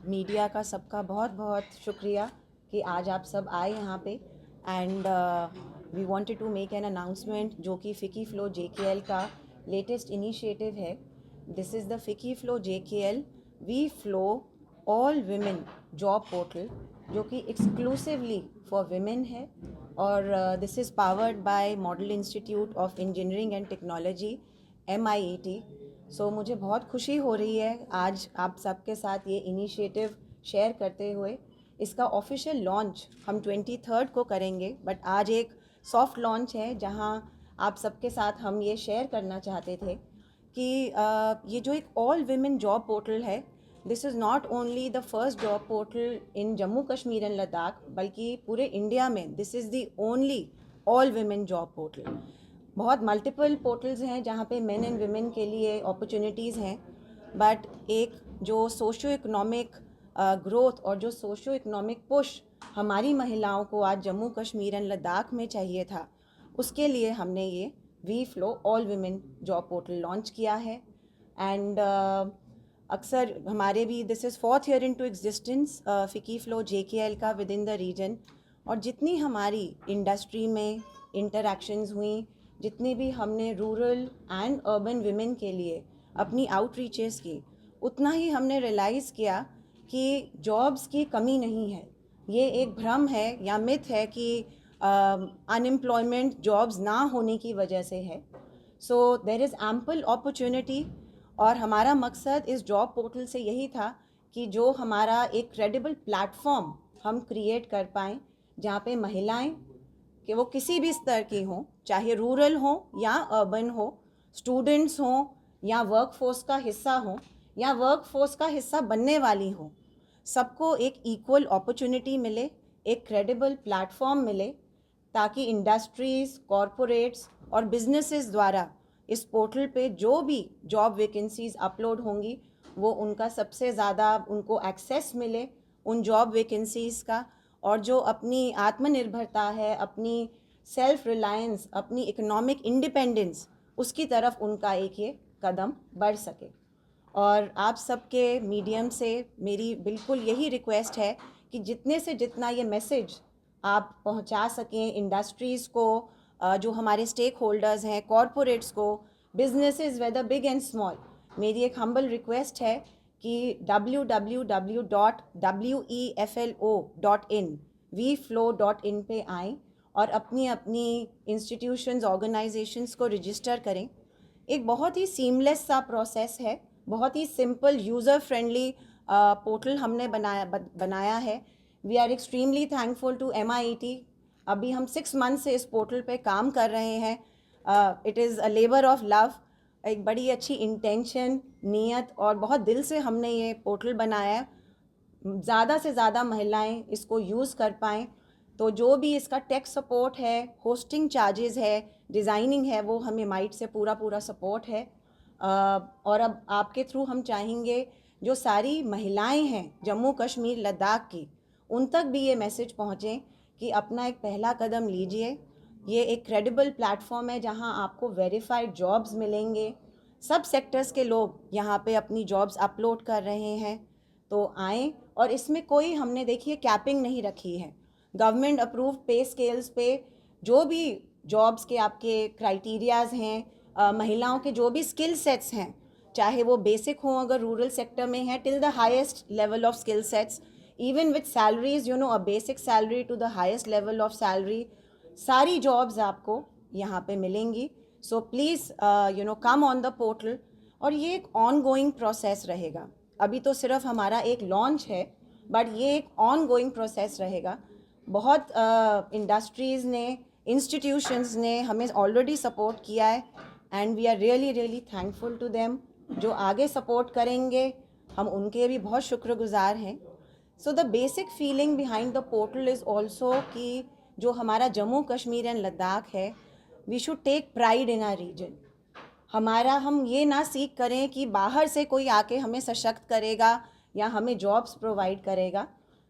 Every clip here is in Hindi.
मीडिया का सबका बहुत बहुत शुक्रिया कि आज आप सब आए यहाँ पे and we wanted to make an announcement जो कि फ़िकी फ़्लो JKL का लेटेस्ट इनिशिएटिव है। This is the FICCI FLO JKL we flow all women job portal जो कि एक्सक्लूसिवली फॉर विमेन है और this is powered by Model Institute of Engineering and Technology MIET। So मुझे बहुत खुशी हो रही है आज आप सबके साथ ये इनिशिएटिव शेयर करते हुए। इसका ऑफिशियल लॉन्च हम 23rd को करेंगे, बट आज एक सॉफ्ट लॉन्च है जहां आप सबके साथ हम ये शेयर करना चाहते थे कि ये जो एक ऑल विमेन जॉब पोर्टल है, this is not only the first job portal in Jammu Kashmir and Ladakh, बल्कि पूरे इंडिया में this is the only all women job portal. बहुत मल्टीपल पोर्टल्स हैं जहाँ पे मेन एंड वुमेन के लिए अपॉर्चुनिटीज़ हैं, बट एक जो सोशो इकोनॉमिक ग्रोथ और जो सोशो इकोनॉमिक पुश हमारी महिलाओं को आज जम्मू कश्मीर एंड लद्दाख में चाहिए था, उसके लिए हमने ये we flow all women job portal launch किया है। एंड अक्सर हमारे भी this is 4th year into existence FICCI FLO JKL का विद इन द रीजन, और जितनी हमारी इंडस्ट्री में इंटरैक्शंस हुई, जितनी भी हमने रूरल एंड अर्बन विमेन के लिए अपनी आउटरीचेस की, उतना ही हमने रियलाइज़ किया कि जॉब्स की कमी नहीं है। ये एक भ्रम है या मिथ है कि अनएम्प्लॉयमेंट जॉब्स ना होने की वजह से है। सो देर इज़ एम्पल अपॉर्चुनिटी, और हमारा मकसद इस जॉब पोर्टल से यही था कि जो हमारा एक क्रेडिबल प्लेटफॉर्म हम क्रिएट कर पाएँ जहाँ पे महिलाएं कि वो किसी भी स्तर की हों, चाहे रूरल हो या अर्बन हो, स्टूडेंट्स हों या वर्कफोर्स का हिस्सा हों या वर्कफोर्स का हिस्सा बनने वाली हों, सबको एक इक्वल अपॉर्चुनिटी मिले, एक क्रेडिबल प्लेटफॉर्म मिले, ताकि इंडस्ट्रीज़, कॉरपोरेट्स और बिजनेसेस द्वारा इस पोर्टल पे जो भी जॉब वैकेंसीज अपलोड होंगी वो उनका सबसे ज़्यादा उनको एक्सेस मिले उन जॉब वैकेंसीज़ का, और जो अपनी आत्मनिर्भरता है, अपनी सेल्फ रिलायंस, अपनी इकोनॉमिक इंडिपेंडेंस, उसकी तरफ उनका एक ये कदम बढ़ सके। और आप सबके मीडियम से मेरी बिल्कुल यही रिक्वेस्ट है कि जितने से जितना ये मैसेज आप पहुंचा सकें इंडस्ट्रीज़ को, जो हमारे स्टेक होल्डर्स हैं, कॉरपोरेट्स को, businesses whether big and small, मेरी एक हम्बल रिक्वेस्ट है कि www.weflo.in vflow.in पे आएँ और अपनी अपनी इंस्टीट्यूशंस, ऑर्गेनाइजेशंस को रजिस्टर करें। एक बहुत ही सीमलेस सा प्रोसेस है, बहुत ही सिंपल यूज़र फ्रेंडली पोर्टल हमने बनाया है। We are extremely thankful to MIET। अभी हम 6 मंथ से इस पोर्टल पे काम कर रहे हैं। It is a labour of love, एक बड़ी अच्छी इंटेंशन, नीयत और बहुत दिल से हमने ये पोर्टल बनाया। ज़्यादा से ज़्यादा महिलाएं इसको यूज़ कर पाएँ, तो जो भी इसका टेक सपोर्ट है, होस्टिंग चार्जेस है, डिज़ाइनिंग है, वो हमें माइट से पूरा पूरा सपोर्ट है। और अब आपके थ्रू हम चाहेंगे जो सारी महिलाएं हैं जम्मू कश्मीर लद्दाख की, उन तक भी ये मैसेज पहुँचें कि अपना एक पहला कदम लीजिए। ये एक क्रेडिबल प्लेटफॉर्म है जहां आपको वेरीफाइड जॉब्स मिलेंगे। सब सेक्टर्स के लोग यहाँ पे अपनी जॉब्स अपलोड कर रहे हैं, तो आएँ। और इसमें कोई हमने देखिए कैपिंग नहीं रखी है। गवर्नमेंट अप्रूव्ड पे स्केल्स पे जो भी जॉब्स के आपके क्राइटेरियाज़ हैं, महिलाओं के जो भी स्किल सेट्स हैं, चाहे वो बेसिक हों अगर रूरल सेक्टर में है, till the highest level of skill sets, even with salaries, you know, a basic salary to the highest level of salary, सारी जॉब्स आपको यहाँ पे मिलेंगी। So please come on the portal. और ये एक ऑन गोइंग प्रोसेस रहेगा। अभी तो सिर्फ हमारा एक लॉन्च है, बट ये एक ऑन गोइंग प्रोसेस रहेगा। बहुत इंडस्ट्रीज़ ने, इंस्टीट्यूशंस ने हमें ऑलरेडी सपोर्ट किया है and we are really really thankful to them. जो आगे सपोर्ट करेंगे हम उनके भी बहुत शुक्रगुजार हैं। So the basic feeling behind the portal is also कि जो हमारा जम्मू कश्मीर एंड लद्दाख है, we should take pride in our region. हमारा हम ये ना सीख करें कि बाहर से कोई आके हमें सशक्त करेगा या हमें जॉब्स प्रोवाइड करेगा।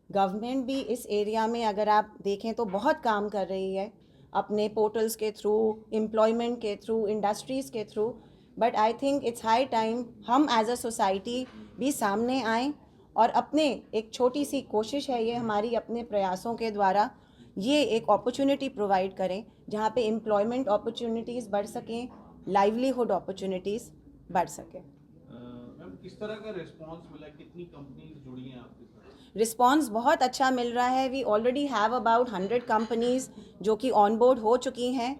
गवर्नमेंट भी इस एरिया में अगर आप देखें तो बहुत काम कर रही है अपने पोर्टल्स के थ्रू, एम्प्लॉयमेंट के थ्रू, इंडस्ट्रीज़ के through. But I think it's high time हम एज अ सोसाइटी भी सामने आएँ और अपने एक छोटी सी कोशिश है ये हमारी, अपने प्रयासों के द्वारा ये एक अपॉर्चुनिटी प्रोवाइड करें जहाँ पे एम्प्लॉयमेंट अपॉर्चुनिटीज़ बढ़ सकें, लाइवलीहुड अपॉर्चुनिटीज़ बढ़ सकें। मैम किस तरह का रिस्पांस मिला, कितनी कंपनीज जुड़ी हैं आपके साथ? रिस्पांस बहुत अच्छा मिल रहा है। We already have about 100 companies जो कि ऑन बोर्ड हो चुकी हैं।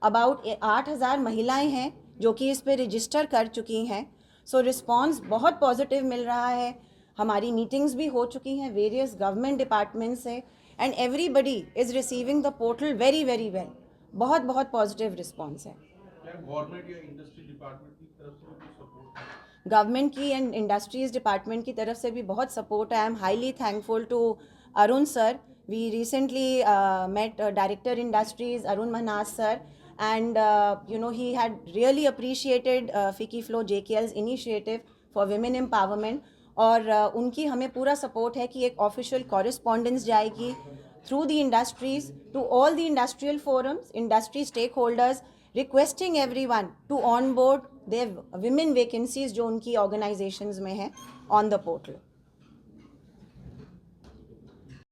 अबाउट 8,000 महिलाएं हैं जो कि इस पे रजिस्टर कर चुकी हैं। सो रिस्पांस बहुत पॉजिटिव मिल रहा है। हमारी मीटिंग्स भी हो चुकी हैं वेरियस गवर्नमेंट डिपार्टमेंट से, and everybody is receiving the portal very very well. बहुत बहुत पॉजिटिव रिस्पांस है। क्या गवर्नमेंट या इंडस्ट्री डिपार्टमेंट की तरफ से भी सपोर्ट है? गवर्नमेंट की एंड इंडस्ट्रीज़ डिपार्टमेंट की तरफ से भी बहुत सपोर्ट है। I am highly thankful to Arun sir. We recently met director industries Arun Manhas sir, and he had really appreciated FICCI Flow JKL's initiative for women empowerment, और उनकी हमें पूरा सपोर्ट है कि एक ऑफिशियल कॉरेस्पॉन्डेंस जाएगी through the industries to all the industrial forums, industry stakeholders, requesting everyone to on board their women vacancies जो उनकी ऑर्गेनाइजेशंस में हैं ऑन द पोर्टल।